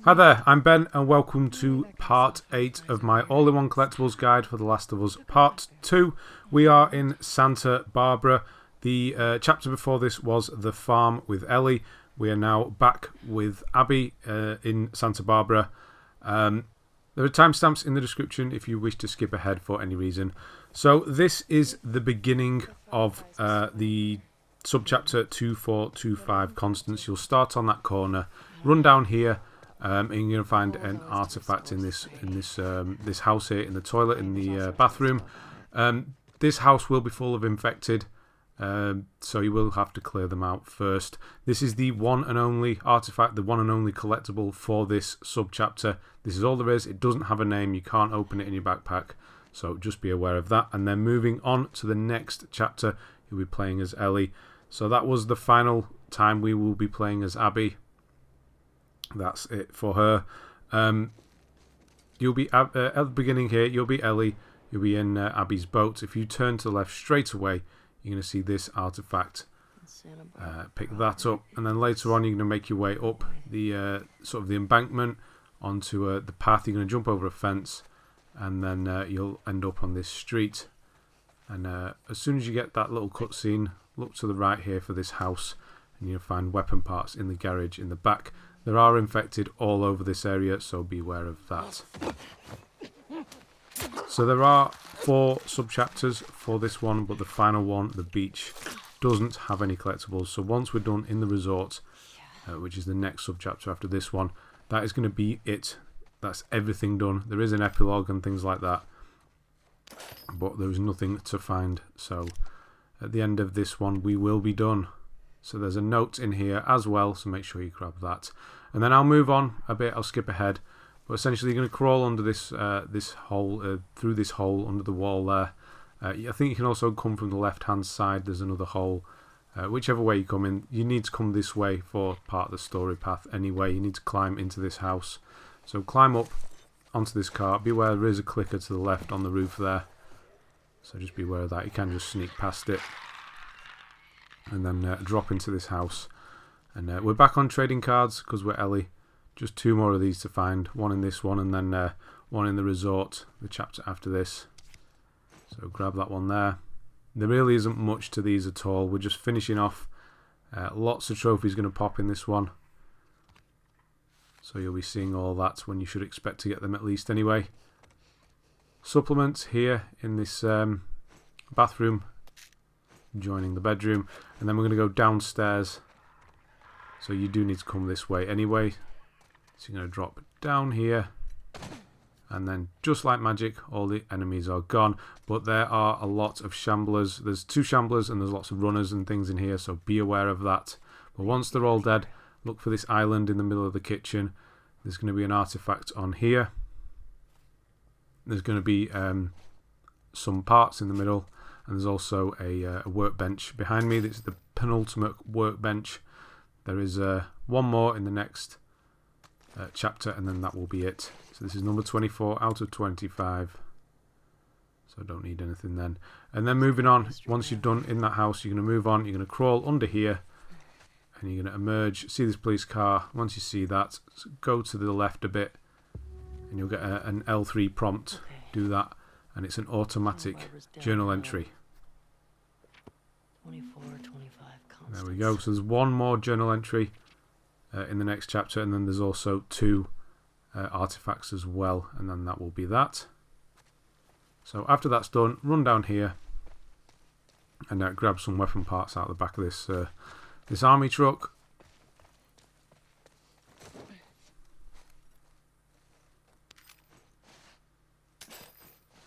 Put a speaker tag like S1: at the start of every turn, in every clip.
S1: Hi there, I'm Ben and welcome to part 8 of my all-in-one collectibles guide for The Last of Us Part 2. We are in Santa Barbara. The chapter before this was The Farm with Ellie. We are now back with Abby in Santa Barbara. There are timestamps in the description if you wish to skip ahead for any reason. So this is the beginning of the subchapter 2425 Constance. You'll start on that corner, run down here, and you're going to find an artifact in this house here, in the toilet, in the bathroom. This house will be full of infected, so you will have to clear them out first. This is the one and only artifact, the one and only collectible for this subchapter. This is all there is. It doesn't have a name. You can't open it in your backpack, so just be aware of that. And then moving on to the next chapter, you'll be playing as Ellie. So that was the final time we will be playing as Abby. That's it for her. You'll be at the beginning here. You'll be Ellie. You'll be in Abby's boat. If you turn to the left straight away, you're going to see this artifact. Pick that up, and then later on, you're going to make your way up the sort of the embankment onto the path. You're going to jump over a fence, and then you'll end up on this street. And as soon as you get that little cutscene, look to the right here for this house, and you'll find weapon parts in the garage in the back. There are infected all over this area, so be aware of that. So there are 4 subchapters for this one, but the final one, the beach, doesn't have any collectibles. So once we're done in the resort, which is the next subchapter after this one, that is going to be it. That's everything done. There is an epilogue and things like that, but there is nothing to find. So at the end of this one, we will be done. So there's a note in here as well, so make sure you grab that. And then I'll move on a bit, I'll skip ahead. But essentially you're going to crawl under this this hole, through this hole under the wall there. I think you can also come from the left-hand side, there's another hole. Whichever way you come in, you need to come this way for part of the story path anyway. You need to climb into this house. So climb up onto this cart. Beware there is a clicker to the left on the roof there. So just be aware of that. You can just sneak past it. And then drop into this house. And we're back on trading cards because we're Ellie. Just 2 more of these to find. One in this one and then one in the resort, the chapter after this. So grab that one there. There really isn't much to these at all. We're just finishing off. Lots of trophies going to pop in this one. So you'll be seeing all that when you should expect to get them at least anyway. Supplements here in this bathroom, joining the bedroom, and then we're going to go downstairs, so you do need to come this way anyway. So you're going to drop down here, and then just like magic all the enemies are gone, but there are a lot of shamblers. There's 2 shamblers and there's lots of runners and things in here, so be aware of that. But once they're all dead, look for this island in the middle of the kitchen. There's going to be an artifact on here. There's going to be some parts in the middle. And there's also a workbench behind me. This is the penultimate workbench. There is one more in the next chapter, and then that will be it. So this is number 24 out of 25. So I don't need anything then. And then moving on, once you're done in that house, you're going to move on. You're going to crawl under here, and you're going to emerge. See this police car. Once you see that, go to the left a bit, and you'll get an L3 prompt. Do that, and it's an automatic journal entry.
S2: 24, 25,
S1: there we go. So there's one more journal entry in the next chapter, and then there's also 2 artifacts as well, and then that will be that. So after that's done, run down here and grab some weapon parts out of the back of this this army truck.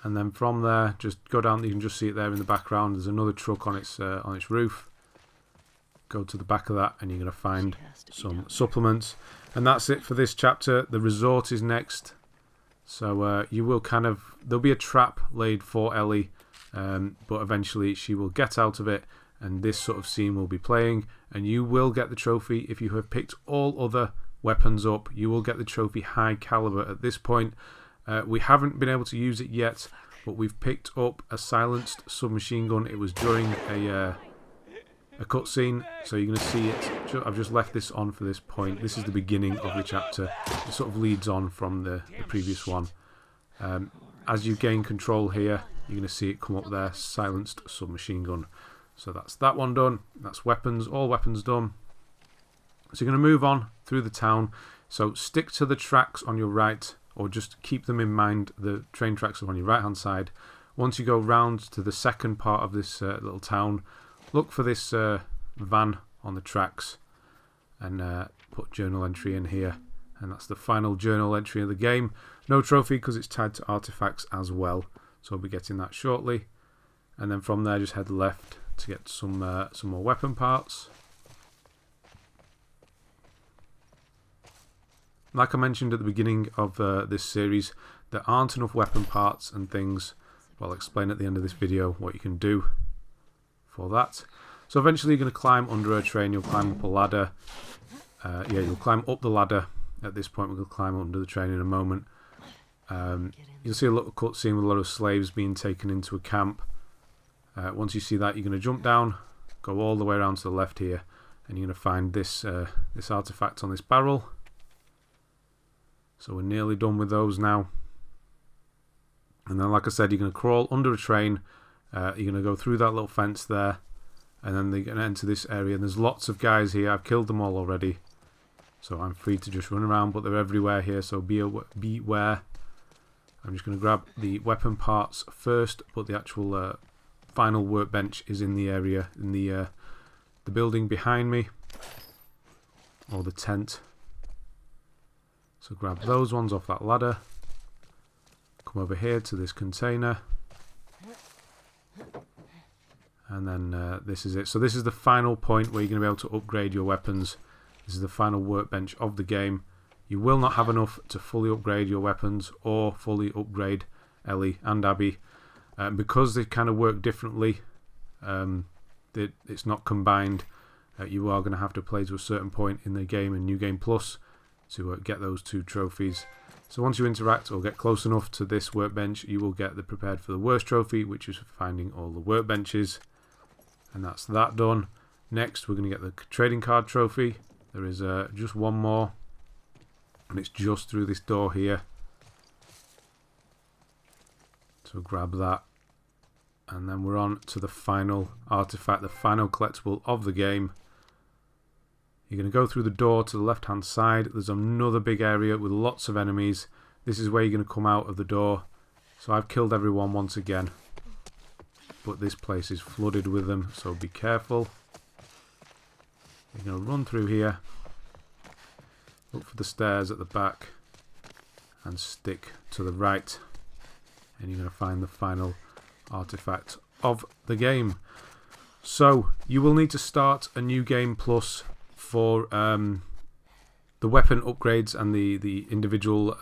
S1: And then from there, just go down. You can just see it there in the background. There's another truck on its roof. Go to the back of that, and you're going to find some supplements. And that's it for this chapter. The resort is next. So you will there'll be a trap laid for Ellie, but eventually she will get out of it, and this sort of scene will be playing. And you will get the trophy if you have picked all other weapons up. You will get the trophy high caliber at this point. We haven't been able to use it yet, but we've picked up a silenced submachine gun. It was during a cutscene, so you're going to see it. I've just left this on for this point. This is the beginning of the chapter. It sort of leads on from the previous one. As you gain control here, you're going to see it come up there, silenced submachine gun. So that's that one done. That's weapons, all weapons done. So you're going to move on through the town. So stick to the tracks on your right, or just keep them in mind. The train tracks are on your right hand side. Once you go round to the second part of this little town, look for this van on the tracks and put journal entry in here. And that's the final journal entry of the game. No trophy because it's tied to artifacts as well. So we'll be getting that shortly. And then from there just head left to get some more weapon parts. Like I mentioned at the beginning of this series, there aren't enough weapon parts and things. Well, I'll explain at the end of this video what you can do for that. So eventually you're going to climb under a train, you'll climb up a ladder. You'll climb up the ladder. At this point we're going to climb under the train in a moment. You'll see a little cutscene with a lot of slaves being taken into a camp. Once you see that, you're going to jump down, go all the way around to the left here, and you're going to find this artifact on this barrel. So we're nearly done with those now. And then, like I said, you're going to crawl under a train. You're going to go through that little fence there, and then they're going to enter this area. And there's lots of guys here. I've killed them all already, so I'm free to just run around. But they're everywhere here, so beware. I'm just going to grab the weapon parts first, but the actual final workbench is in the area, in the building behind me, or the tent. So grab those ones off that ladder. Come over here to this container. And then this is it. So this is the final point where you're going to be able to upgrade your weapons. This is the final workbench of the game. You will not have enough to fully upgrade your weapons or fully upgrade Ellie and Abby. Because they kind of work differently, it's not combined. You are going to have to play to a certain point in the game in New Game Plus to get those 2 trophies. So once you interact or get close enough to this workbench, you will get the Prepared for the Worst trophy, which is for finding all the workbenches. And that's that done. Next, we're going to get the trading card trophy. There is just one more, and it's just through this door here. So grab that. And then we're on to the final artifact, the final collectible of the game. You're going to go through the door to the left hand side. There's another big area with lots of enemies. This is where you're going to come out of the door. So I've killed everyone once again, but this place is flooded with them, so be careful. You're going to run through here, look for the stairs at the back, and stick to the right, and you're going to find the final artifact of the game. So you will need to start a New Game Plus for the weapon upgrades and the individual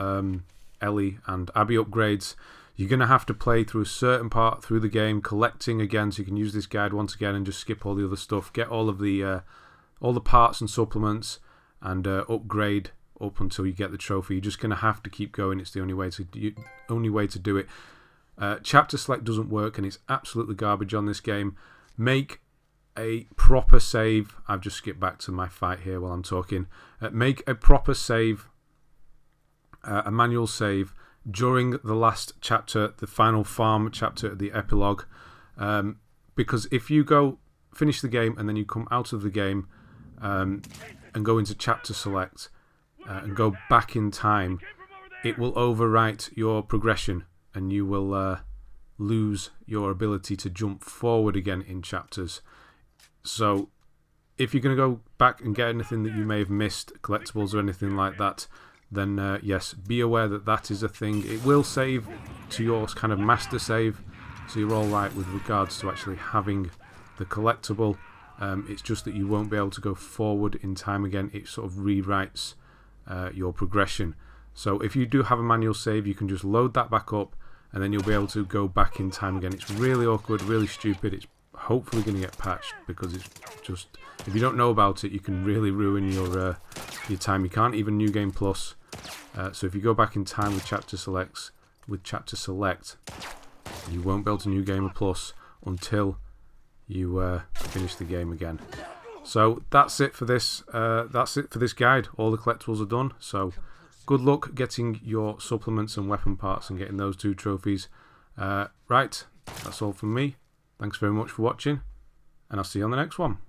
S1: Ellie and Abby upgrades. You're going to have to play through a certain part through the game, collecting again, so you can use this guide once again and just skip all the other stuff, get all the parts and supplements, and upgrade up until you get the trophy. You're just going to have to keep going. It's the only way to do it. Chapter select doesn't work, and it's absolutely garbage on this game. Make a proper save. I've just skipped back to my fight here while I'm talking. Make a proper save, a manual save, during the last chapter, the final farm chapter, the epilogue. Because if you go finish the game and then you come out of the game and go into chapter select and go back in time, it will overwrite your progression, and you will lose your ability to jump forward again in chapters. So if you're going to go back and get anything that you may have missed, collectibles or anything like that, then yes, be aware that that is a thing. It will save to your kind of master save, so you're all right with regards to actually having the collectible. It's just that you won't be able to go forward in time again. It sort of rewrites your progression. So if you do have a manual save, you can just load that back up, and then you'll be able to go back in time again. It's really awkward, really stupid. It's hopefully going to get patched, because it's just, if you don't know about it, you can really ruin your time. You can't even New Game Plus. So if you go back in time with chapter select, you won't be able to New Game Plus until you finish the game again. So that's it for this. That's it for this guide. All the collectibles are done. So good luck getting your supplements and weapon parts and getting those 2 trophies. Right, that's all from me. Thanks very much for watching, and I'll see you on the next one.